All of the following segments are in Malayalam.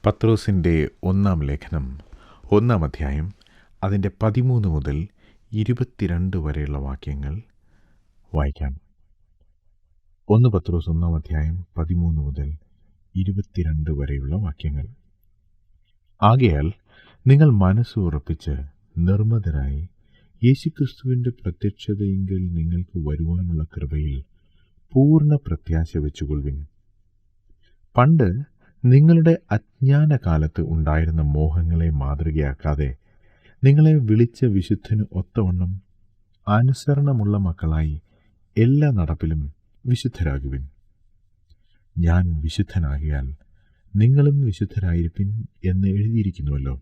പത്രോസിൻ്റെ ഒന്നാം ലേഖനം 1-ാം അധ്യായം അതിൻ്റെ 13 മുതൽ 22 വരെയുള്ള വാക്യങ്ങൾ വായിക്കാം. 1 പത്രോസ് 1-ാം അധ്യായം 13 മുതൽ 22 വരെയുള്ള വാക്യങ്ങൾ. ആകയാൽ നിങ്ങൾ മനസ്സ് ഉറപ്പിച്ച് നിർമ്മതരായി യേശുക്രിസ്തുവിൻ്റെ പ്രത്യക്ഷതയെങ്കിൽ നിങ്ങൾക്ക് വരുവാനുള്ള കൃപയിൽ പൂർണ്ണ പ്രത്യാശ വെച്ചുകൊള്ളുവിൻ. പണ്ട് നിങ്ങളുടെ അജ്ഞാനകാലത്ത് ഉണ്ടായിരുന്ന മോഹങ്ങളെ മാതൃകയാക്കാതെ നിങ്ങളെ വിളിച്ച വിശുദ്ധന് ഒത്തവണ്ണം അനുസരണമുള്ള മക്കളായി എല്ലാ നടപ്പിലും വിശുദ്ധരാകുവിൻ. ഞാൻ വിശുദ്ധനാകിയാൽ നിങ്ങളും വിശുദ്ധരായിരിപ്പിൻ എന്ന് എഴുതിയിരിക്കുന്നുവല്ലോ.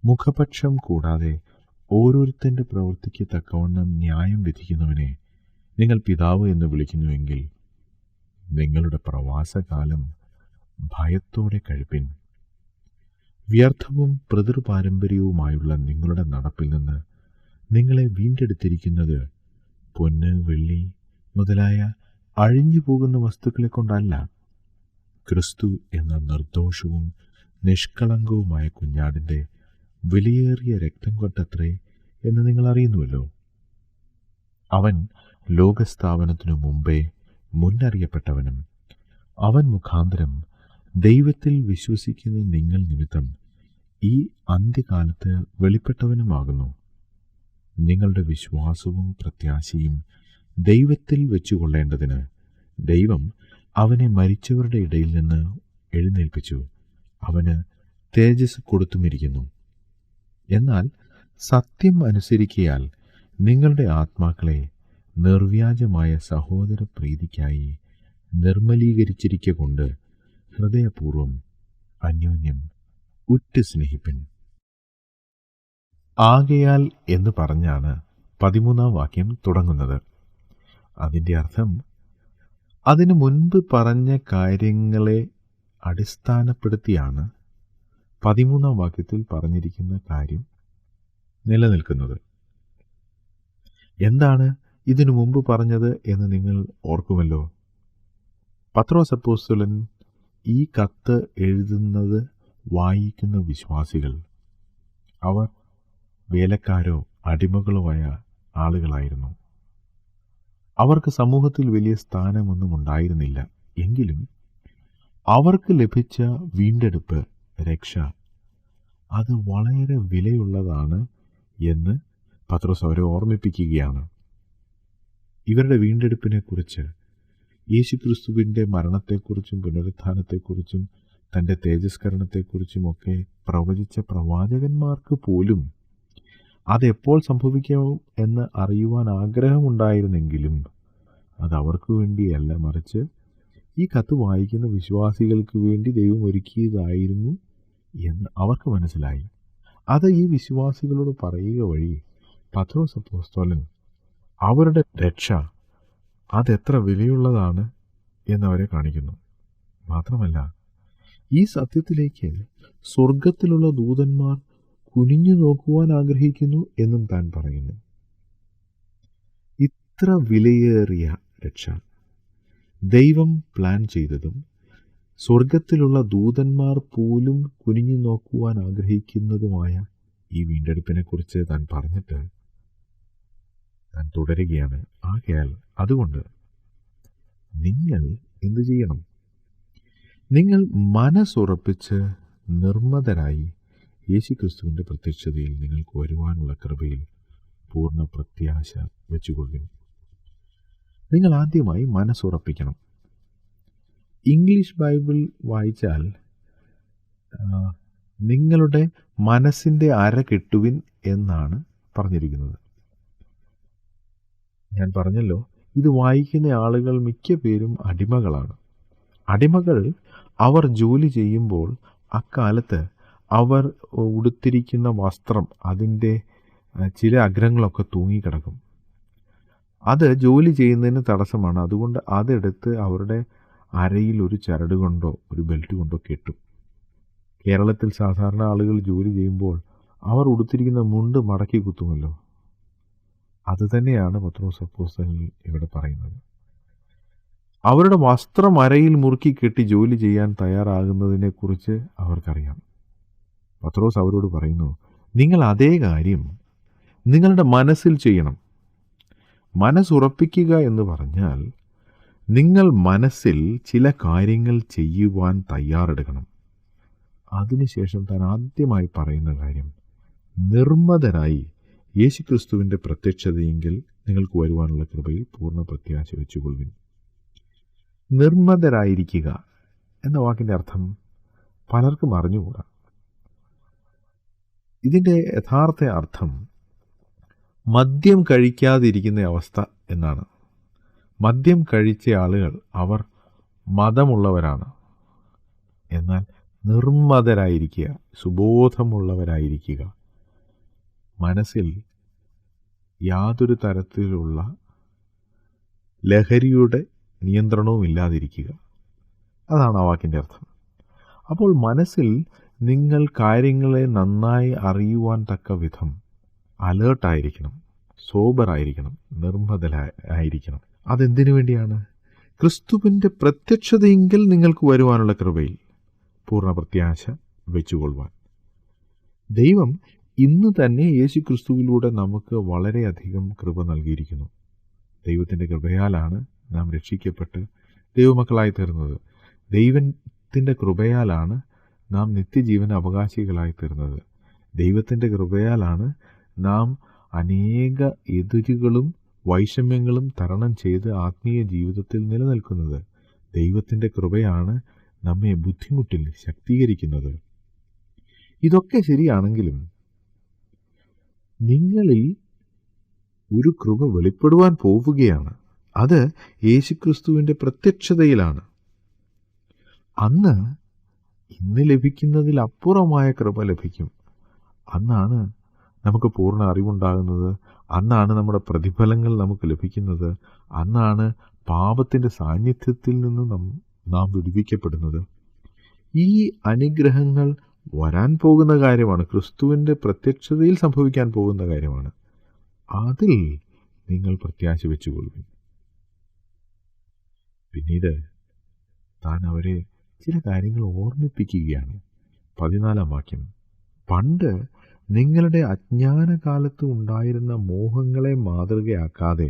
മുഖപക്ഷം കൂടാതെ ഓരോരുത്തൻ്റെ പ്രവൃത്തിക്ക് തക്കവണ്ണം ന്യായം വിധിക്കുന്നവനെ നിങ്ങൾ പിതാവ് എന്ന് വിളിക്കുന്നുവെങ്കിൽ നിങ്ങളുടെ പ്രവാസകാലം ഭയത്തോടെ കഴിപ്പിൻ. വ്യർത്ഥവും പിതൃപാരമ്പര്യവുമായുള്ള നിങ്ങളുടെ നടപ്പിൽ നിന്ന് നിങ്ങളെ വീണ്ടെടുത്തിരിക്കുന്നത് പൊന്ന്, വെള്ളി മുതലായ അഴിഞ്ഞു പോകുന്ന വസ്തുക്കളെ കൊണ്ടല്ല, ക്രിസ്തു എന്ന നിർദോഷവും നിഷ്കളങ്കവുമായ കുഞ്ഞാടിൻ്റെ വിലയേറിയ രക്തം കൊണ്ടത്രേ എന്ന് നിങ്ങൾ അറിയുന്നുവല്ലോ. അവൻ ലോകസ്ഥാപനത്തിനു മുമ്പേ മുന്നറിയപ്പെട്ടവനും അവൻ മുഖാന്തരം ദൈവത്തിൽ വിശ്വസിക്കുന്ന നിങ്ങൾ നിമിത്തം ഈ അന്ത്യകാലത്ത് വെളിപ്പെട്ടവനുമാകുന്നു. നിങ്ങളുടെ വിശ്വാസവും പ്രത്യാശയും ദൈവത്തിൽ വെച്ചുകൊള്ളേണ്ടതിന് ദൈവം അവനെ മരിച്ചവരുടെ ഇടയിൽ നിന്ന് എഴുന്നേൽപ്പിച്ചു, അവന് തേജസ് കൊടുത്തുമിരിക്കുന്നു. എന്നാൽ സത്യം അനുസരിക്കയാൽ നിങ്ങളുടെ ആത്മാക്കളെ നിർവ്യാജമായ സഹോദര പ്രീതിക്കായി നിർമ്മലീകരിച്ചിരിക്കൊണ്ട് ഹൃദയപൂർവം അന്യോന്യം ഉറ്റു സ്നേഹിപ്പിൻ. ആകയാൽ എന്ന് പറഞ്ഞാണ് 13-ാം വാക്യം തുടങ്ങുന്നത്. അതിൻ്റെ അർത്ഥം അതിനു മുൻപ് പറഞ്ഞ കാര്യങ്ങളെ അടിസ്ഥാനപ്പെടുത്തിയാണ് 13-ാം വാക്യത്തിൽ പറഞ്ഞിരിക്കുന്ന കാര്യം നിലനിൽക്കുന്നത്. എന്താണ് ഇതിനു മുമ്പ് പറഞ്ഞത് എന്ന് നിങ്ങൾ ഓർക്കുമല്ലോ. പത്രോസ് അപ്പോസ്തലൻ ഈ കത്ത് എഴുതുന്നത് വായിക്കുന്ന വിശ്വാസികൾ, അവർ വേലക്കാരോ അടിമകളോ ആയ ആളുകളായിരുന്നു. അവർക്ക് സമൂഹത്തിൽ വലിയ സ്ഥാനമൊന്നും ഉണ്ടായിരുന്നില്ല. എങ്കിലും അവർക്ക് ലഭിച്ച വീണ്ടെടുപ്പ്, രക്ഷ, അത് വളരെ വിലയുള്ളതാണ് എന്ന് പത്രോസ് അവരെ ഓർമ്മിപ്പിക്കുകയാണ്. ഇവരുടെ വീണ്ടെടുപ്പിനെക്കുറിച്ച്, യേശുക്രിസ്തുവിൻ്റെ മരണത്തെക്കുറിച്ചും പുനരുത്ഥാനത്തെക്കുറിച്ചും തൻ്റെ തേജസ്കരണത്തെക്കുറിച്ചുമൊക്കെ പ്രവചിച്ച പ്രവാചകന്മാർക്ക് പോലും അതെപ്പോൾ സംഭവിക്കാം എന്ന് അറിയുവാൻ ആഗ്രഹമുണ്ടായിരുന്നെങ്കിലും അത് അവർക്ക് വേണ്ടിയല്ല, മറിച്ച് ഈ കത്ത് വായിക്കുന്ന വിശ്വാസികൾക്ക് വേണ്ടി ദൈവം ഒരുക്കിയതായിരുന്നു എന്ന് അവർക്ക് മനസ്സിലായി. അത് ഈ വിശ്വാസികളോട് പറയുക വഴി പത്രോസ് അപ്പോസ്തലൻ അവരുടെ രക്ഷ അതെത്ര വിലയുള്ളതാണ് എന്നവരെ കാണിക്കുന്നു. മാത്രമല്ല, ഈ സത്യത്തിലേക്ക് സ്വർഗത്തിലുള്ള ദൂതന്മാർ കുനിഞ്ഞു നോക്കുവാൻ ആഗ്രഹിക്കുന്നു എന്നും താൻ പറയുന്നു. ഇത്ര വിലയേറിയ രക്ഷ ദൈവം പ്ലാൻ ചെയ്തതും സ്വർഗത്തിലുള്ള ദൂതന്മാർ പോലും കുനിഞ്ഞു നോക്കുവാൻ ആഗ്രഹിക്കുന്നതുമായ ഈ വീണ്ടെടുപ്പിനെക്കുറിച്ച് താൻ പറഞ്ഞിട്ട് താൻ തുടരുകയാണ്. ആകയാൽ അതുകൊണ്ട് നിങ്ങൾ എന്തു ചെയ്യണം? നിങ്ങൾ മനസ്സുറപ്പിച്ച് നിർമ്മതരായി യേശുക്രിസ്തുവിൻ്റെ പ്രത്യക്ഷതയിൽ നിങ്ങൾക്ക് വരുവാനുള്ള കൃപയിൽ പൂർണ്ണ പ്രത്യാശ വെച്ചുകൊള്ളുവിൻ. നിങ്ങൾ ആദ്യമായി മനസ്സുറപ്പിക്കണം. ഇംഗ്ലീഷ് ബൈബിൾ വായിച്ചാൽ നിങ്ങളുടെ മനസ്സിൻ്റെ അര കെട്ടുവിൻ എന്നാണ് പറഞ്ഞിരിക്കുന്നത്. ഞാൻ പറഞ്ഞല്ലോ, ഇത് വായിക്കുന്ന ആളുകൾ മിക്ക പേരും അടിമകളാണ്. അടിമകൾ അവർ ജോലി ചെയ്യുമ്പോൾ അക്കാലത്ത് അവർ ഉടുത്തിരിക്കുന്ന വസ്ത്രം, അതിൻ്റെ ചില അഗ്രങ്ങളൊക്കെ തൂങ്ങിക്കിടക്കും. അത് ജോലി ചെയ്യുന്നതിന് തടസ്സമാണ്. അതുകൊണ്ട് അതെടുത്ത് അവരുടെ അരയിൽ ഒരു ചരട് കൊണ്ടോ ഒരു ബെൽറ്റ് കൊണ്ടോ കെട്ടും. കേരളത്തിൽ സാധാരണ ആളുകൾ ജോലി ചെയ്യുമ്പോൾ അവർ ഉടുത്തിരിക്കുന്ന മുണ്ട് മടക്കി കുത്തുമല്ലോ. അതുതന്നെയാണ് പത്രോസ് അപ്പോസ്തലൻ ഇവിടെ പറയുന്നത്. അവരുടെ വസ്ത്രം അരയിൽ മുറുക്കി കെട്ടി ജോലി ചെയ്യാൻ തയ്യാറാകുന്നതിനെക്കുറിച്ച് അവർക്കറിയാം. പത്രോസ് അവരോട് പറയുന്നു, നിങ്ങൾ അതേ കാര്യം നിങ്ങളുടെ മനസ്സിൽ ചെയ്യണം. മനസ്സുറപ്പിക്കുക എന്ന് പറഞ്ഞാൽ നിങ്ങൾ മനസ്സിൽ ചില കാര്യങ്ങൾ ചെയ്യുവാൻ തയ്യാറെടുക്കണം. അതിനുശേഷം താൻ ആദ്യമായി പറയുന്ന കാര്യം, നിർമ്മതരായി യേശുക്രിസ്തുവിൻ്റെ പ്രത്യക്ഷതയെങ്കിൽ നിങ്ങൾക്ക് വരുവാനുള്ള കൃപയിൽ പൂർണ്ണ പ്രത്യാശ വെച്ചുകൊള്ളുവിൻ. നിർമ്മതരായിരിക്കുക എന്ന വാക്കിൻ്റെ അർത്ഥം പലർക്കും അറിഞ്ഞുകൂടാ. ഇതിൻ്റെ യഥാർത്ഥ അർത്ഥം മദ്യം കഴിക്കാതിരിക്കുന്ന അവസ്ഥ എന്നാണ്. മദ്യം കഴിച്ച ആളുകൾ അവർ മതമുള്ളവരാണ്. എന്നാൽ നിർമ്മതരായിരിക്കുക, സുബോധമുള്ളവരായിരിക്കുക, മനസ്സിൽ യാതൊരു തരത്തിലുള്ള ലഹരിയുടെ നിയന്ത്രണവും ഇല്ലാതിരിക്കുക. അതാണ് ആ വാക്കിൻ്റെ അർത്ഥം. അപ്പോൾ മനസ്സിൽ നിങ്ങൾ കാര്യങ്ങളെ നന്നായി അറിയുവാൻ തക്ക വിധം അലേർട്ടായിരിക്കണം, സോബറായിരിക്കണം, നിർമ്മതരായിരിക്കണം. അതെന്തിനു വേണ്ടിയാണ്? ക്രിസ്തുവിൻ്റെ പ്രത്യക്ഷതയെങ്കിൽ നിങ്ങൾക്ക് വരുവാനുള്ള കൃപയിൽ പൂർണ്ണ പ്രത്യാശ വെച്ചുകൊള്ളുവാൻ. ദൈവം ഇന്ന് തന്നെ യേശു ക്രിസ്തുവിലൂടെ നമുക്ക് വളരെയധികം കൃപ നൽകിയിരിക്കുന്നു. ദൈവത്തിൻ്റെ കൃപയാലാണ് നാം രക്ഷിക്കപ്പെട്ട് ദൈവമക്കളായി തീർന്നത്. ദൈവത്തിൻ്റെ കൃപയാലാണ് നാം നിത്യജീവന അവകാശികളായി തീർന്നത്. ദൈവത്തിൻ്റെ കൃപയാലാണ് നാം അനേക എതിരുകളും വൈഷമ്യങ്ങളും തരണം ചെയ്ത് ആത്മീയ ജീവിതത്തിൽ നിലനിൽക്കുന്നത്. ദൈവത്തിൻ്റെ കൃപയാണ് നമ്മെ ബുദ്ധിമുട്ടിൽ ശക്തീകരിക്കുന്നത്. ഇതൊക്കെ ശരിയാണെങ്കിലും നിങ്ങളിൽ ഒരു കൃപ വെളിപ്പെടുവാൻ പോവുകയാണ്. അത് യേശുക്രിസ്തുവിൻ്റെ പ്രത്യക്ഷതയിലാണ്. അന്ന് ഇന്ന് ലഭിക്കുന്നതിൽ അപ്പുറമായ കൃപ ലഭിക്കും. അന്നാണ് നമുക്ക് പൂർണ്ണ അറിവുണ്ടാകുന്നത്. അന്നാണ് നമ്മുടെ പ്രതിഫലങ്ങൾ നമുക്ക് ലഭിക്കുന്നത്. അന്നാണ് പാപത്തിൻ്റെ സാന്നിധ്യത്തിൽ നിന്ന് നാം വിടുവിക്കപ്പെടുന്നത്. ഈ അനുഗ്രഹങ്ങൾ വരാൻ പോകുന്ന കാര്യമാണ്. ക്രിസ്തുവിൻ്റെ പ്രത്യക്ഷതയിൽ സംഭവിക്കാൻ പോകുന്ന കാര്യമാണ്. അതിൽ നിങ്ങൾ പ്രത്യാശ വെച്ചുകൊള്ളുവിൻ. പിന്നീട് താൻ അവരെ ചില കാര്യങ്ങൾ ഓർമ്മിപ്പിക്കുകയാണ്. 14-ാം വാക്യം, പണ്ട് നിങ്ങളുടെ അജ്ഞാനകാലത്ത് ഉണ്ടായിരുന്ന മോഹങ്ങളെ മാതൃകയാക്കാതെ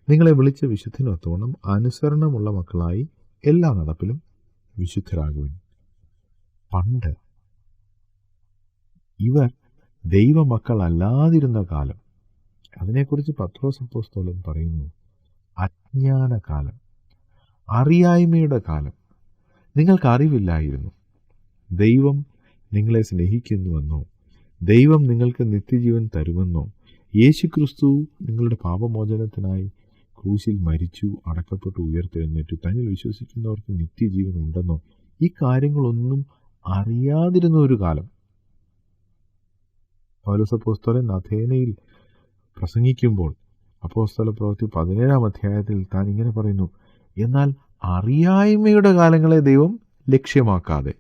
നിങ്ങളെ വിളിച്ച വിശുദ്ധിനൊത്തോണം അനുസരണമുള്ള മക്കളായി എല്ലാ നടപ്പിലും വിശുദ്ധരാകുവിൻ. പണ്ട് ഇവർ ദൈവമക്കളല്ലാതിരുന്ന കാലം, അതിനെക്കുറിച്ച് പത്രോസ് അപ്പോസ്തലൻ പറയുന്നു. അജ്ഞാനകാലം, അറിയായ്മയുടെ കാലം. നിങ്ങൾക്കറിവില്ലായിരുന്നു ദൈവം നിങ്ങളെ സ്നേഹിക്കുന്നുവെന്നോ, ദൈവം നിങ്ങൾക്ക് നിത്യജീവൻ തരുമെന്നോ, യേശുക്രിസ്തു നിങ്ങളുടെ പാപമോചനത്തിനായി ക്രൂശിൽ മരിച്ചു, അടക്കപ്പെട്ടു, ഉയർത്തെഴുന്നേറ്റു, തന്നിൽ വിശ്വസിക്കുന്നവർക്ക് നിത്യജീവൻ ഉണ്ടെന്നോ, ഈ കാര്യങ്ങളൊന്നും അറിയാതിരുന്ന ഒരു കാലം. പൗലോസ് അപ്പോസ്തലൻ അഥേനയിൽ പ്രസംഗിക്കുമ്പോൾ അപ്പോസ്തല പ്രവൃത്തി 17-ാം അധ്യായത്തിൽ താൻ ഇങ്ങനെ പറയുന്നു, എന്നാൽ അറിയായ്മയുടെ കാലങ്ങളെ ദൈവം ലക്ഷ്യമാക്കാതെ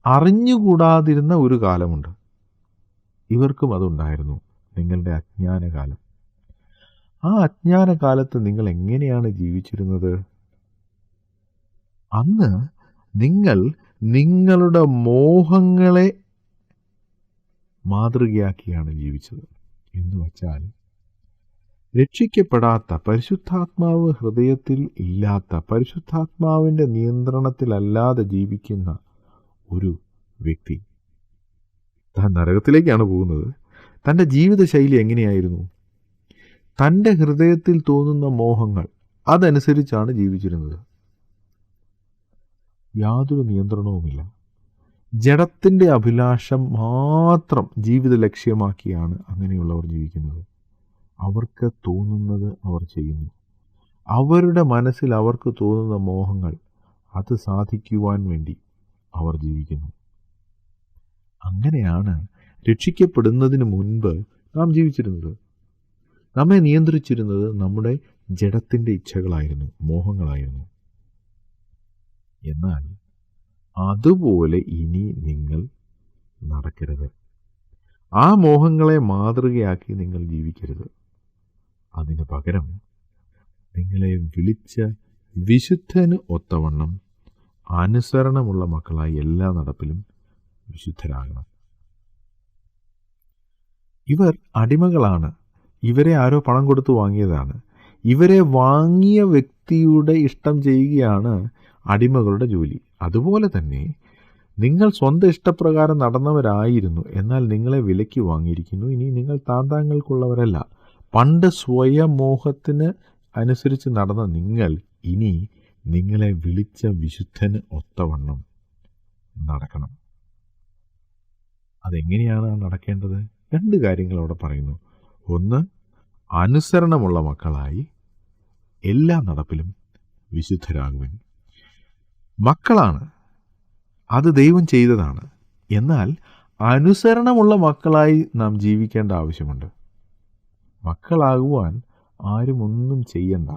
അറിഞ്ഞുകൂടാതിരുന്ന ഒരു കാലമുണ്ട്. ഇവർക്കും അതുണ്ടായിരുന്നു, നിങ്ങളുടെ അജ്ഞാനകാലം. ആ അജ്ഞാനകാലത്ത് നിങ്ങൾ എങ്ങനെയാണ് ജീവിച്ചിരുന്നത്? അന്ന് നിങ്ങൾ നിങ്ങളുടെ മോഹങ്ങളെ മാതൃകയാക്കിയാണ് ജീവിച്ചത്. എന്ന് വച്ചാൽ രക്ഷിക്കപ്പെടാത്ത, പരിശുദ്ധാത്മാവ് ഹൃദയത്തിൽ ഇല്ലാത്ത, പരിശുദ്ധാത്മാവിൻ്റെ നിയന്ത്രണത്തിലല്ലാതെ ജീവിക്കുന്ന ഒരു വ്യക്തി താൻ നരകത്തിലേക്കാണ് പോകുന്നത്. തൻ്റെ ജീവിതശൈലി എങ്ങനെയായിരുന്നു? തൻ്റെ ഹൃദയത്തിൽ തോന്നുന്ന മോഹങ്ങൾ അതനുസരിച്ചാണ് ജീവിച്ചിരുന്നത്. യാതൊരു നിയന്ത്രണവുമില്ല. ജഡത്തിൻ്റെ അഭിലാഷം മാത്രം ജീവിത ലക്ഷ്യമാക്കിയാണ് അങ്ങനെയുള്ളവർ ജീവിക്കുന്നത്. അവർക്ക് തോന്നുന്നത് അവർ ചെയ്യുന്നു. അവരുടെ മനസ്സിൽ അവർക്ക് തോന്നുന്ന മോഹങ്ങൾ അത് സാധിക്കുവാൻ വേണ്ടി അവർ ജീവിക്കുന്നു. അങ്ങനെയാണ് രക്ഷിക്കപ്പെടുന്നതിന് മുൻപ് നാം ജീവിച്ചിരുന്നത്. നമ്മെ നിയന്ത്രിച്ചിരുന്നത് നമ്മുടെ ജഡത്തിൻ്റെ ഇച്ഛകളായിരുന്നു, മോഹങ്ങളായിരുന്നു. എന്നാൽ അതുപോലെ ഇനി നിങ്ങൾ നടക്കരുത്. ആ മോഹങ്ങളെ മാതൃകയാക്കി നിങ്ങൾ ജീവിക്കരുത്. അതിന് പകരം നിങ്ങളെ വിളിച്ച വിശുദ്ധന് ഒത്തവണ്ണം അനുസരണമുള്ള മക്കളായി എല്ലാ നടപ്പിലും വിശുദ്ധരാകണം. ഇവർ അടിമകളാണ്. ഇവരെ ആരോ പണം കൊടുത്തു വാങ്ങിയതാണ്. ഇവരെ വാങ്ങിയ വ്യക്തിയുടെ ഇഷ്ടം ചെയ്യുകയാണ് അടിമകളുടെ ജോലി. അതുപോലെ തന്നെ നിങ്ങൾ സ്വന്തം ഇഷ്ടപ്രകാരം നടന്നവരായിരുന്നു, എന്നാൽ നിങ്ങളെ വിലയ്ക്ക് വാങ്ങിയിരിക്കുന്നു. ഇനി നിങ്ങൾ താന്താങ്ങൾക്കുള്ളവരല്ല. പണ്ട് സ്വയമോഹത്തിന് അനുസരിച്ച് നടന്ന നിങ്ങൾ ഇനി നിങ്ങളെ വിളിച്ച വിശുദ്ധന് ഒത്തവണ്ണം നടക്കണം. അതെങ്ങനെയാണ് നടക്കേണ്ടത്? 2 കാര്യങ്ങൾ അവിടെ പറയുന്നു. ഒന്ന്, അനുസരണമുള്ള മക്കളായി എല്ലാ നടപ്പിലും വിശുദ്ധരാകുവിൻ. മക്കളാണ്, അത് ദൈവം ചെയ്തതാണ്. എന്നാൽ അനുസരണമുള്ള മക്കളായി നാം ജീവിക്കേണ്ട ആവശ്യമുണ്ട്. മക്കളാകുവാൻ ആരും ഒന്നും ചെയ്യണ്ട.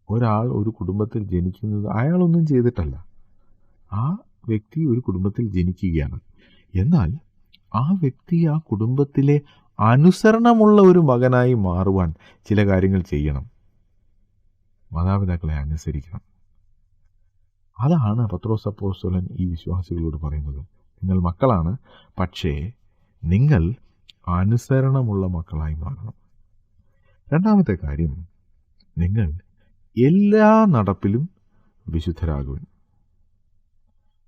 ഒരാൾ ഒരു കുടുംബത്തിൽ ജനിക്കുന്നത് അയാളൊന്നും ചെയ്തിട്ടല്ല. ആ വ്യക്തി ഒരു കുടുംബത്തിൽ ജനിക്കുകയാണ്. എന്നാൽ ആ വ്യക്തി ആ കുടുംബത്തിലെ അനുസരണമുള്ള ഒരു മകനായി മാറുവാൻ ചില കാര്യങ്ങൾ ചെയ്യണം. മാതാപിതാക്കളെ അനുസരിക്കണം. അതാണ് പത്രോസ് അപ്പോസ്തലൻ ഈ വിശ്വാസികളോട് പറയുന്നത്. നിങ്ങൾ മക്കളാണ്, പക്ഷേ നിങ്ങൾ അനുസരണമുള്ള മക്കളായി മാറണം. 2ാമത്തെ കാര്യം, നിങ്ങൾ എല്ലാ നടപ്പിലും വിശുദ്ധരാകുവിൻ.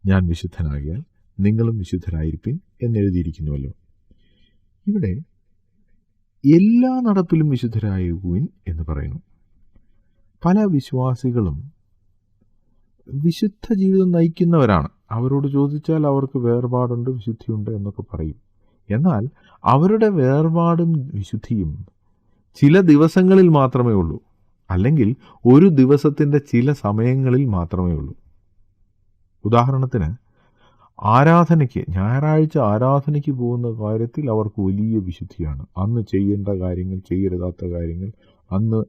ഞാൻ വിശുദ്ധനാകിയാൽ നിങ്ങളും വിശുദ്ധരായിരിപ്പിൻ എന്നെഴുതിയിരിക്കുന്നുവല്ലോ. ഇവിടെ എല്ലാ നടപ്പിലും വിശുദ്ധരാകുവിൻ എന്ന് പറയുന്നു. പല വിശ്വാസികളും വിശുദ്ധ ജീവിതം നയിക്കുന്നവരാണ്. അവരോട് ചോദിച്ചാൽ അവർക്ക് വേർപാടുണ്ട്, വിശുദ്ധിയുണ്ട് എന്നൊക്കെ പറയും. എന്നാൽ അവരുടെ വേർപാടും വിശുദ്ധിയും ചില ദിവസങ്ങളിൽ മാത്രമേ ഉള്ളൂ, അല്ലെങ്കിൽ ഒരു ദിവസത്തിൻ്റെ ചില സമയങ്ങളിൽ മാത്രമേ ഉള്ളൂ. ഉദാഹരണത്തിന്, ആരാധനയ്ക്ക്, ഞായറാഴ്ച ആരാധനയ്ക്ക് പോകുന്ന കാര്യത്തിൽ അവർക്ക് വലിയ വിശുദ്ധിയാണ്. അന്ന് ചെയ്യേണ്ട കാര്യങ്ങൾ, ചെയ്യരുതാത്ത കാര്യങ്ങൾ, അന്ന്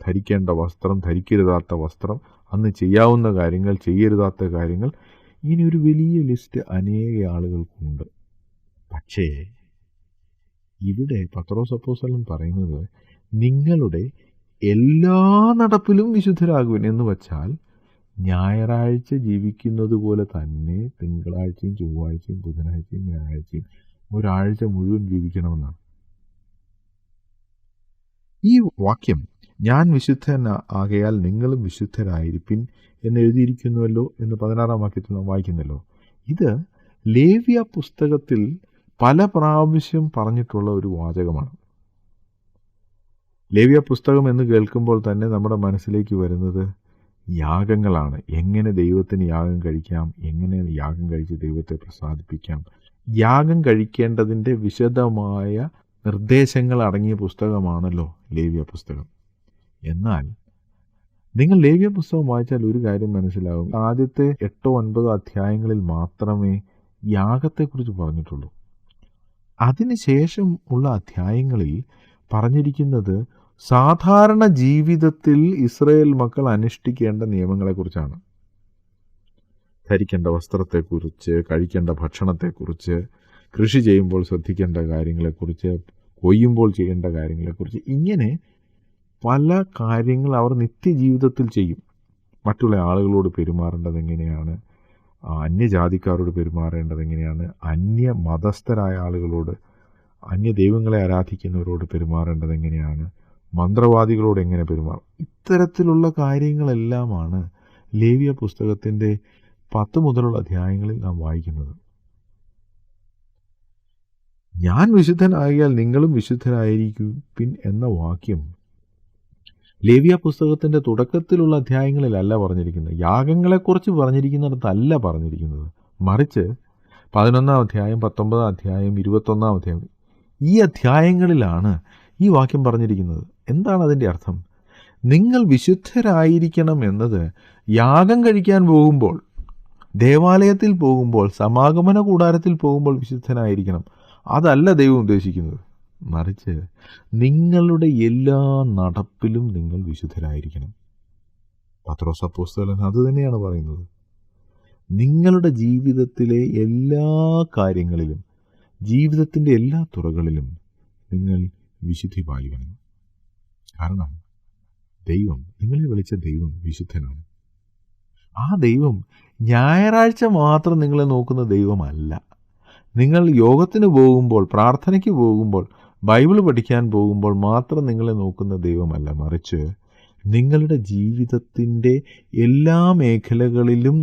ധരിക്കേണ്ട വസ്ത്രം, ധരിക്കരുതാത്ത വസ്ത്രം, അന്ന് ചെയ്യാവുന്ന കാര്യങ്ങൾ, ചെയ്യരുതാത്ത കാര്യങ്ങൾ, ഇങ്ങനെ ഒരു വലിയ ലിസ്റ്റ് അനേക ആളുകൾക്കുണ്ട്. പക്ഷേ ഇവിടെ പത്രോസ് അപ്പോസ്തലൻ പറയുന്നത് നിങ്ങളുടെ എല്ലാ നടപ്പിലും വിശുദ്ധരാകുവിൻ എന്ന് വച്ചാൽ, ഞായറാഴ്ച ജീവിക്കുന്നത് പോലെ തന്നെ തിങ്കളാഴ്ചയും ചൊവ്വാഴ്ചയും ബുധനാഴ്ചയും ഞായറാഴ്ചയും ഒരാഴ്ച മുഴുവൻ ജീവിക്കണമെന്നാണ്. ഈ വാക്യം, ഞാൻ വിശുദ്ധൻ ആകയാൽ നിങ്ങളും വിശുദ്ധരായിരിപ്പിൻ എന്നെഴുതിയിരിക്കുന്നുവല്ലോ എന്ന് 16ാം വാക്യത്തിൽ നാം വായിക്കുന്നല്ലോ. ഇത് ലേവ്യ പുസ്തകത്തിൽ പല പ്രാവശ്യം പറഞ്ഞിട്ടുള്ള ഒരു വാചകമാണ്. ലേവ്യ പുസ്തകം എന്ന് കേൾക്കുമ്പോൾ തന്നെ നമ്മുടെ മനസ്സിലേക്ക് വരുന്നത് യാഗങ്ങളാണ്. എങ്ങനെ ദൈവത്തിന് യാഗം കഴിക്കാം, എങ്ങനെ യാഗം കഴിച്ച് ദൈവത്തെ പ്രസാദിപ്പിക്കാം. യാഗം കഴിക്കേണ്ടതിൻ്റെ വിശദമായ നിർദ്ദേശങ്ങൾ അടങ്ങിയ പുസ്തകമാണല്ലോ ലേവ്യ പുസ്തകം. എന്നാൽ നിങ്ങൾ ലേവ്യ പുസ്തകം വായിച്ചാൽ ഒരു കാര്യം മനസ്സിലാകും. ആദ്യത്തെ 8-9 അധ്യായങ്ങളിൽ മാത്രമേ യാഗത്തെക്കുറിച്ച് പറഞ്ഞിട്ടുള്ളൂ. അതിനുശേഷം ഉള്ള അധ്യായങ്ങളിൽ പറഞ്ഞിരിക്കുന്നത് സാധാരണ ജീവിതത്തിൽ ഇസ്രായേൽ മക്കൾ അനുഷ്ഠിക്കേണ്ട നിയമങ്ങളെക്കുറിച്ചാണ്. ധരിക്കേണ്ട വസ്ത്രത്തെക്കുറിച്ച്, കഴിക്കേണ്ട ഭക്ഷണത്തെക്കുറിച്ച്, കൃഷി ചെയ്യുമ്പോൾ ശ്രദ്ധിക്കേണ്ട കാര്യങ്ങളെക്കുറിച്ച്, കൊയ്യുമ്പോൾ ചെയ്യേണ്ട കാര്യങ്ങളെക്കുറിച്ച്, ഇങ്ങനെ പല കാര്യങ്ങൾ അവർ നിത്യജീവിതത്തിൽ ചെയ്യും. മറ്റുള്ള ആളുകളോട് പെരുമാറേണ്ടത് എങ്ങനെയാണ്, അന്യജാതിക്കാരോട് പെരുമാറേണ്ടത് എങ്ങനെയാണ്, അന്യ മതസ്ഥരായ ആളുകളോട്, അന്യ ദൈവങ്ങളെ ആരാധിക്കുന്നവരോട് പെരുമാറേണ്ടത് എങ്ങനെയാണ്, മന്ത്രവാദികളോട് എങ്ങനെ പെരുമാറും, ഇത്തരത്തിലുള്ള കാര്യങ്ങളെല്ലാമാണ് ലേവ്യ പുസ്തകത്തിൻ്റെ 10 മുതലുള്ള അധ്യായങ്ങളിൽ നാം വായിക്കുന്നത്. ഞാൻ വിശുദ്ധനാകിയാൽ നിങ്ങളും വിശുദ്ധരായിരിക്കുവിൻ എന്ന വാക്യം ലേവ്യ പുസ്തകത്തിൻ്റെ തുടക്കത്തിലുള്ള അധ്യായങ്ങളിലല്ല പറഞ്ഞിരിക്കുന്നത്. യാഗങ്ങളെക്കുറിച്ച് പറഞ്ഞിരിക്കുന്നിടത്തല്ല പറഞ്ഞിരിക്കുന്നത്. മറിച്ച് 11ാം അധ്യായം, 19ാം അധ്യായം, 21ാം അധ്യായം, ഈ അധ്യായങ്ങളിലാണ് ഈ വാക്യം പറഞ്ഞിരിക്കുന്നത്. എന്താണ് അതിൻ്റെ അർത്ഥം? നിങ്ങൾ വിശുദ്ധരായിരിക്കണം എന്നത് യാഗം കഴിക്കാൻ പോകുമ്പോൾ, ദേവാലയത്തിൽ പോകുമ്പോൾ, സമാഗമന കൂടാരത്തിൽ പോകുമ്പോൾ വിശുദ്ധനായിരിക്കണം, അതല്ല ദൈവം ഉദ്ദേശിക്കുന്നത്. മറിച്ച് നിങ്ങളുടെ എല്ലാ നടപ്പിലും നിങ്ങൾ വിശുദ്ധരായിരിക്കണം. പത്രോസ് അപ്പോസ്തലൻ അത് തന്നെയാണ് പറയുന്നത്. നിങ്ങളുടെ ജീവിതത്തിലെ എല്ലാ കാര്യങ്ങളിലും, ജീവിതത്തിൻ്റെ എല്ലാ തുറകളിലും നിങ്ങൾ വിശുദ്ധി പാലിക്കണം. കാരണം ദൈവം, നിങ്ങളെ വിളിച്ച ദൈവം വിശുദ്ധനാണ്. ആ ദൈവം ഞായറാഴ്ച മാത്രം നിങ്ങളെ നോക്കുന്ന ദൈവമല്ല. നിങ്ങൾ യോഗത്തിന് പോകുമ്പോൾ, പ്രാർത്ഥനയ്ക്ക് പോകുമ്പോൾ, ബൈബിൾ പഠിക്കാൻ പോകുമ്പോൾ മാത്രം നിങ്ങളെ നോക്കുന്ന ദൈവമല്ല, മറിച്ച് നിങ്ങളുടെ ജീവിതത്തിൻ്റെ എല്ലാ മേഖലകളിലും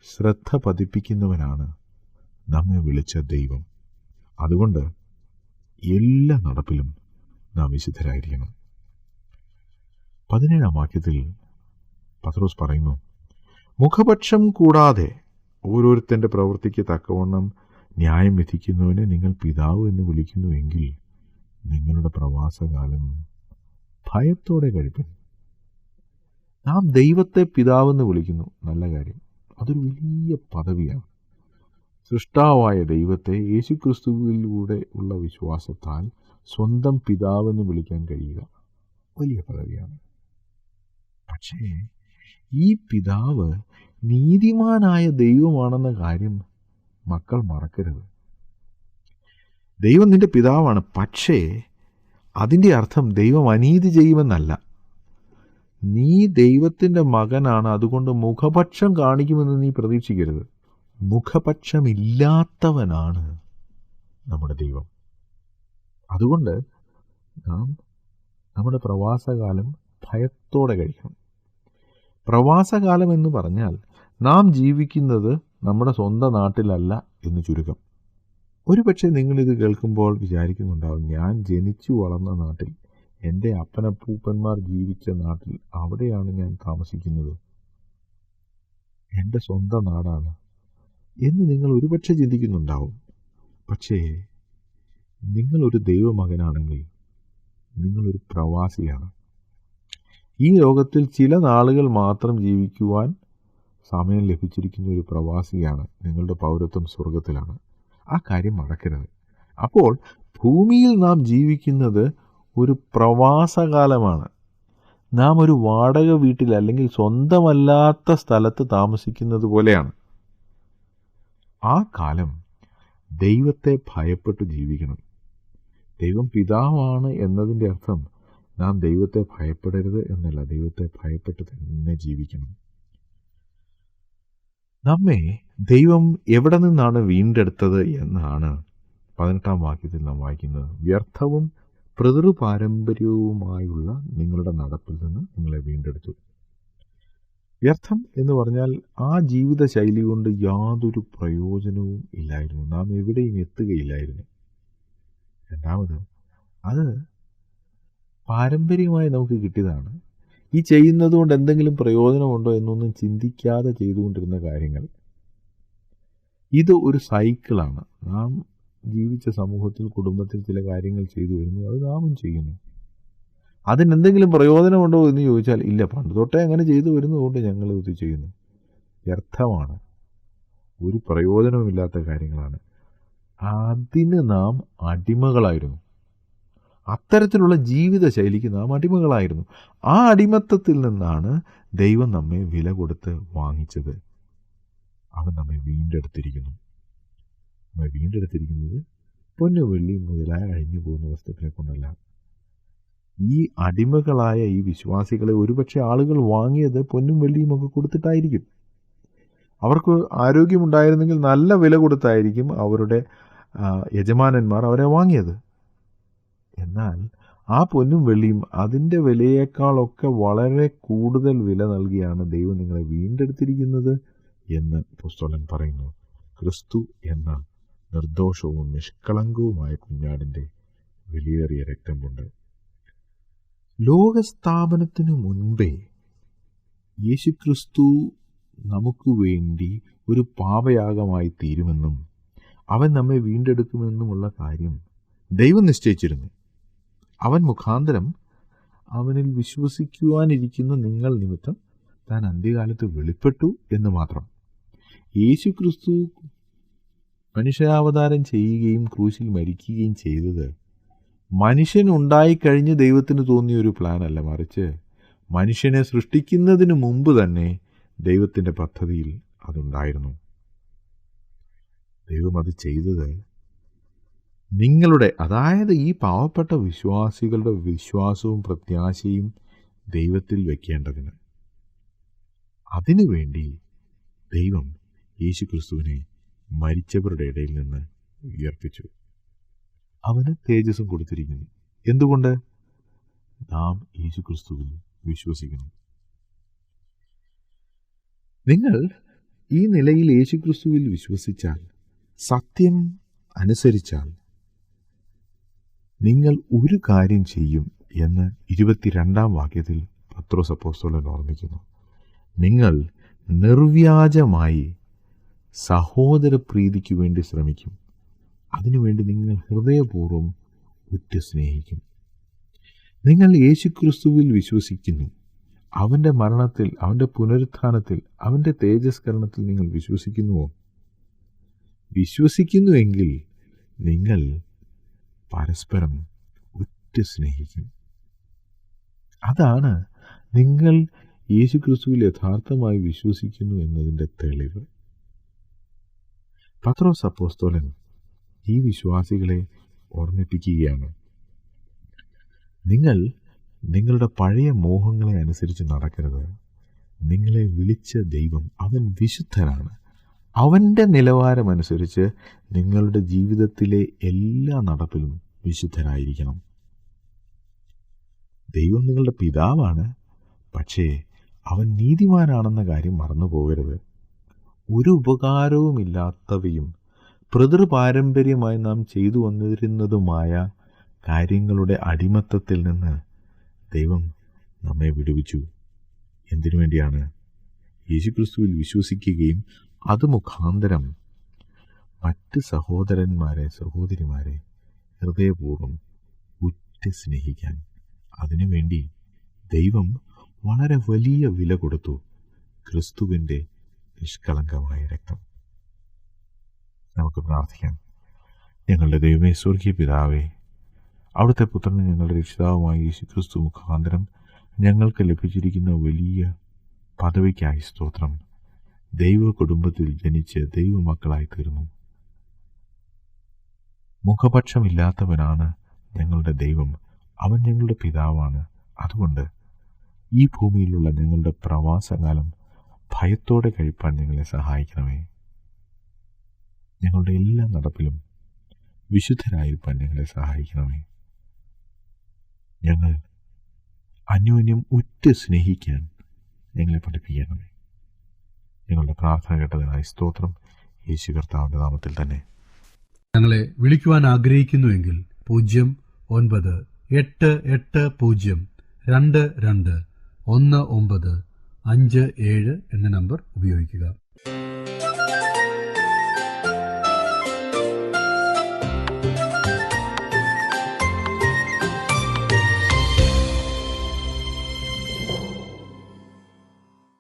ശ്രദ്ധ പതിപ്പിക്കുന്നവനാണ് നമ്മെ വിളിച്ച ദൈവം. അതുകൊണ്ട് എല്ലാ നടപ്പിലും നാം വിശുദ്ധരായിരിക്കണം. 17-ാം വാക്യത്തിൽ പത്രോസ് പറയുന്നു, മുഖപക്ഷം കൂടാതെ ഓരോരുത്തൻ്റെ പ്രവൃത്തിക്ക് തക്കവണ്ണം ന്യായം വിധിക്കുന്നവനെ നിങ്ങൾ പിതാവ് എന്ന് വിളിക്കുന്നുവെങ്കിൽ നിങ്ങളുടെ പ്രവാസകാലം ഭയത്തോടെ കഴിപ്പിൻ. നാം ദൈവത്തെ പിതാവെന്ന് വിളിക്കുന്നു, നല്ല കാര്യം. അതൊരു വലിയ പദവിയാണ്. സൃഷ്ടാവായ ദൈവത്തെ യേശുക്രിസ്തുവിലൂടെ ഉള്ള വിശ്വാസത്താൽ സ്വന്തം പിതാവെന്ന് വിളിക്കാൻ കഴിയുക വലിയ പദവിയാണ്. പക്ഷേ ഈ പിതാവ് നീതിമാനായ ദൈവമാണെന്ന കാര്യം മക്കൾ മറക്കരുത്. ദൈവം നിന്റെ പിതാവാണ്, പക്ഷേ അതിൻ്റെ അർത്ഥം ദൈവം അനീതി ചെയ്യുമെന്നല്ല. നീ ദൈവത്തിൻ്റെ മകനാണ്, അതുകൊണ്ട് മുഖപക്ഷം കാണിക്കുമെന്ന് നീ പ്രതീക്ഷിക്കരുത്. മുഖപക്ഷമില്ലാത്തവനാണ് നമ്മുടെ ദൈവം. അതുകൊണ്ട് നാം നമ്മുടെ പ്രവാസകാലം ഭയത്തോടെ കഴിക്കണം. പ്രവാസകാലം എന്ന് പറഞ്ഞാൽ നാം ജീവിക്കുന്നത് നമ്മുടെ സ്വന്തം നാട്ടിലല്ല എന്ന് ചുരുക്കം. ഒരുപക്ഷെ നിങ്ങളിത് കേൾക്കുമ്പോൾ വിചാരിക്കുന്നുണ്ടാവും, ഞാൻ ജനിച്ചു വളർന്ന നാട്ടിൽ, എൻ്റെ അപ്പനപ്പൂപ്പന്മാർ ജീവിച്ച നാട്ടിൽ, അവിടെയാണ് ഞാൻ താമസിക്കുന്നത്, എൻ്റെ സ്വന്തം നാടാണ് എന്ന് നിങ്ങൾ ഒരുപക്ഷെ ചിന്തിക്കുന്നുണ്ടാവും. പക്ഷേ നിങ്ങളൊരു ദൈവമകനാണെങ്കിൽ നിങ്ങളൊരു പ്രവാസിയാണ്. ഈ ലോകത്തിൽ ചില നാളുകൾ മാത്രം ജീവിക്കുവാൻ സമയം ലഭിച്ചിരിക്കുന്ന ഒരു പ്രവാസിയാണ്. നിങ്ങളുടെ പൗരത്വം സ്വർഗത്തിലാണ്. ആ കാര്യം മറക്കരുത്. അപ്പോൾ ഭൂമിയിൽ നാം ജീവിക്കുന്നത് ഒരു പ്രവാസകാലമാണ്. നാം ഒരു വാടക വീട്ടിൽ അല്ലെങ്കിൽ സ്വന്തമല്ലാത്ത സ്ഥലത്ത് താമസിക്കുന്നത് പോലെയാണ്. ആ കാലം ദൈവത്തെ ഭയപ്പെട്ട് ജീവിക്കണം. ദൈവം പിതാവാണ് എന്നതിൻ്റെ അർത്ഥം നാം ദൈവത്തെ ഭയപ്പെടരുത് എന്നല്ല, ദൈവത്തെ ഭയപ്പെട്ട് തന്നെ ജീവിക്കണം. നമ്മെ ദൈവം എവിടെ നിന്നാണ് വീണ്ടെടുത്തത് എന്നാണ് 18-ാം വാക്യത്തിൽ നാം വായിക്കുന്നത്. വ്യർത്ഥവും പിതൃപാരമ്പര്യവുമായുള്ള നിങ്ങളുടെ നടപ്പിൽ നിന്ന് നിങ്ങളെ വീണ്ടെടുത്തു. വ്യർത്ഥം എന്ന് പറഞ്ഞാൽ ആ ജീവിത ശൈലി കൊണ്ട് യാതൊരു പ്രയോജനവും ഇല്ലായിരുന്നു, നാം എവിടെയും എത്തുകയില്ലായിരുന്നു. രണ്ടാമത്, അത് പാരമ്പര്യമായി നമുക്ക് കിട്ടിയതാണ്. ഈ ചെയ്യുന്നത് കൊണ്ട് എന്തെങ്കിലും പ്രയോജനമുണ്ടോ എന്നൊന്നും ചിന്തിക്കാതെ ചെയ്തുകൊണ്ടിരുന്ന കാര്യങ്ങൾ. ഇത് ഒരു സൈക്കിളാണ്. നാം ജീവിച്ച സമൂഹത്തിൽ, കുടുംബത്തിൽ ചില കാര്യങ്ങൾ ചെയ്തു വരുന്നു, അത് നാമും ചെയ്യുന്നു. അതിനെന്തെങ്കിലും പ്രയോജനമുണ്ടോ എന്ന് ചോദിച്ചാൽ ഇല്ല, പണ്ട് തൊട്ടേ അങ്ങനെ ചെയ്തു വരുന്നതുകൊണ്ട് ഞങ്ങൾ ഇത് ചെയ്യുന്നു. വ്യർത്ഥമാണ്, ഒരു പ്രയോജനവുമില്ലാത്ത കാര്യങ്ങളാണ്. അതിന് നാം അടിമകളായിരുന്നു. അത്തരത്തിലുള്ള ജീവിത ശൈലിക്ക് നാം അടിമകളായിരുന്നു. ആ അടിമത്തത്തിൽ നിന്നാണ് ദൈവം നമ്മെ വില കൊടുത്ത് വാങ്ങിച്ചത്. അവൻ നമ്മെ വീണ്ടെടുത്തിരിക്കുന്നു. നമ്മെ വീണ്ടെടുത്തിരിക്കുന്നത് പൊന്നു വെള്ളി മുതലായ അഴിഞ്ഞു പോകുന്ന വസ്തുക്കളെ കൊണ്ടല്ല. ഈ അടിമകളായ ഈ വിശ്വാസികളെ ഒരുപക്ഷെ ആളുകൾ വാങ്ങിയത് പൊന്നും വെള്ളിയും ഒക്കെ കൊടുത്തിട്ടായിരിക്കും. അവർക്ക് ആരോഗ്യമുണ്ടായിരുന്നെങ്കിൽ നല്ല വില കൊടുത്തായിരിക്കും അവരുടെ യജമാനന്മാർ അവരെ വാങ്ങിയത്. എന്നാൽ ആ പൊന്നും വെള്ളിയും അതിൻ്റെ വിലയേക്കാളൊക്കെ വളരെ കൂടുതൽ വില നൽകിയാണ് ദൈവം നിങ്ങളെ വീണ്ടെടുത്തിരിക്കുന്നത് എന്ന് അപ്പോസ്തലൻ പറയുന്നു. ക്രിസ്തു എന്ന നിർദോഷവും നിഷ്കളങ്കവുമായ കുഞ്ഞാടിൻ്റെ വിലയേറിയ രക്തം കൊണ്ട്. ലോകസ്ഥാപനത്തിനു മുൻപേ യേശുക്രിസ്തു നമുക്ക് വേണ്ടി ഒരു പാപയാഗമായി തീരുമെന്നും അവൻ നമ്മെ വീണ്ടെടുക്കുമെന്നുമുള്ള കാര്യം ദൈവം നിശ്ചയിച്ചിരുന്നു. അവൻ മുഖാന്തരം അവനിൽ വിശ്വസിക്കുവാനിരിക്കുന്ന നിങ്ങൾ നിമിത്തം താൻ അന്ത്യകാലത്ത് വെളിപ്പെട്ടു എന്ന് മാത്രം. യേശുക്രിസ്തു മനുഷ്യാവതാരം ചെയ്യുകയും ക്രൂശിൽ മരിക്കുകയും ചെയ്തത് മനുഷ്യൻ ഉണ്ടായിക്കഴിഞ്ഞ് ദൈവത്തിന് തോന്നിയ ഒരു പ്ലാനല്ല, മറിച്ച് മനുഷ്യനെ സൃഷ്ടിക്കുന്നതിന് മുമ്പ് തന്നെ ദൈവത്തിൻ്റെ പദ്ധതിയിൽ അതുണ്ടായിരുന്നു. ദൈവം അത് ചെയ്തത് നിങ്ങളുടെ, അതായത് ഈ പാവപ്പെട്ട വിശ്വാസികളുടെ വിശ്വാസവും പ്രത്യാശയും ദൈവത്തിൽ വയ്ക്കേണ്ടതിന്. അതിനുവേണ്ടി ദൈവം യേശുക്രിസ്തുവിനെ മരിച്ചവരുടെ ഇടയിൽ നിന്ന് ഉയർപ്പിച്ചു. അവന് തേജസ്സും കൊടുത്തിരിക്കുന്നു. എന്തുകൊണ്ട്? നാം യേശുക്രിസ്തുവിൽ വിശ്വസിക്കുന്നു. നിങ്ങൾ ഈ നിലയിൽ യേശുക്രിസ്തുവിൽ വിശ്വസിച്ചാൽ, സത്യം അനുസരിച്ചാൽ, നിങ്ങൾ ഒരു കാര്യം ചെയ്യും എന്ന് 22-ാം വാക്യത്തിൽ പത്രോസ് അപ്പോസ്തലൻ ഓർമ്മിക്കുന്നു. നിങ്ങൾ നിർവ്യാജമായി സഹോദരപ്രീതിക്ക് വേണ്ടി ശ്രമിക്കും. അതിനുവേണ്ടി നിങ്ങൾ ഹൃദയപൂർവ്വം ഉറ്റു സ്നേഹിക്കും. നിങ്ങൾ യേശുക്രിസ്തുവിൽ വിശ്വസിക്കുന്നു. അവൻ്റെ മരണത്തിൽ, അവൻ്റെ പുനരുത്ഥാനത്തിൽ, അവൻ്റെ തേജസ്കരണത്തിൽ നിങ്ങൾ വിശ്വസിക്കുന്നുവോ? വിശ്വസിക്കുന്നുവെങ്കിൽ നിങ്ങൾ പരസ്പരം ഉറ്റു സ്നേഹിക്കും. അതാണ് നിങ്ങൾ യേശുക്രിസ്തുവിൽ യഥാർത്ഥമായി വിശ്വസിക്കുന്നു എന്നതിൻ്റെ തെളിവ്. പത്രോസ് അപ്പോസ്തലൻ ഈ വിശ്വാസികളെ ഓർമ്മിപ്പിക്കുകയാണ്. നിങ്ങൾ നിങ്ങളുടെ പഴയ മോഹങ്ങളെ അനുസരിച്ച് നടക്കരുത്. നിങ്ങളെ വിളിച്ച ദൈവം, അവൻ വിശുദ്ധനാണ്. അവൻ്റെ നിലവാരമനുസരിച്ച് നിങ്ങളുടെ ജീവിതത്തിലെ എല്ലാ നടപ്പിലും വിശുദ്ധരായിരിക്കണം. ദൈവം നിങ്ങളുടെ പിതാവാണ്, പക്ഷേ അവൻ നീതിമാനാണെന്ന കാര്യം മറന്നു പോകരുത്. ഒരു ഉപകാരവുമില്ലാത്തവയും പിതൃപാരമ്പര്യമായി നാം ചെയ്തു വന്നിരുന്നതുമായ കാര്യങ്ങളുടെ അടിമത്തത്തിൽ നിന്ന് ദൈവം നമ്മെ വിടുവിച്ചു. എന്തിനു വേണ്ടിയാണ്? യേശുക്രിസ്തുവിൽ വിശ്വസിക്കുകയും അത് മുഖാന്തരം മറ്റ് സഹോദരന്മാരെ, സഹോദരിമാരെ ഹൃദയപൂർവ്വം ഉറ്റ് സ്നേഹിക്കാൻ. അതിനുവേണ്ടി ദൈവം വളരെ വലിയ വില കൊടുത്തു. ക്രിസ്തുവിൻ്റെ നിഷ്കളങ്കമായ രക്തം. നമുക്ക് പ്രാർത്ഥിക്കാം. ഞങ്ങളുടെ ദൈവമേ, സ്വർഗീയ പിതാവേ, അവിടുത്തെ പുത്രന് ഞങ്ങളുടെ രക്ഷിതാവുമായ യേശുക്രിസ്തു മുഖാന്തരം ഞങ്ങൾക്ക് ലഭിച്ചിരിക്കുന്ന വലിയ പദവിക്കായി സ്തോത്രം. ദൈവ കുടുംബത്തിൽ ജനിച്ച് ദൈവമക്കളായി തീർന്നു. മുഖപക്ഷമില്ലാത്തവനാണ് ഞങ്ങളുടെ ദൈവം. അവൻ ഞങ്ങളുടെ പിതാവാണ്. അതുകൊണ്ട് ഈ ഭൂമിയിലുള്ള ഞങ്ങളുടെ പ്രവാസകാലം ഭയത്തോടെ കഴിപ്പാൻ ഞങ്ങളെ സഹായിക്കണമേ. ഞങ്ങളുടെ എല്ലാ നടപ്പിലും വിശുദ്ധരായിരിക്കാൻ ഞങ്ങളെ സഹായിക്കണമേ. ഞങ്ങൾ അന്യോന്യം ഉറ്റ് സ്നേഹിക്കാൻ ഞങ്ങളെ പഠിപ്പിക്കണമേ. ഞങ്ങളുടെ പ്രാർത്ഥന കേട്ടതിനായി സ്തോത്രം. യേശു കർത്താവിന്റെ നാമത്തിൽ തന്നെ. ഞങ്ങളെ വിളിക്കുവാൻ ആഗ്രഹിക്കുന്നുവെങ്കിൽ 098802221957 എന്ന നമ്പർ ഉപയോഗിക്കുക.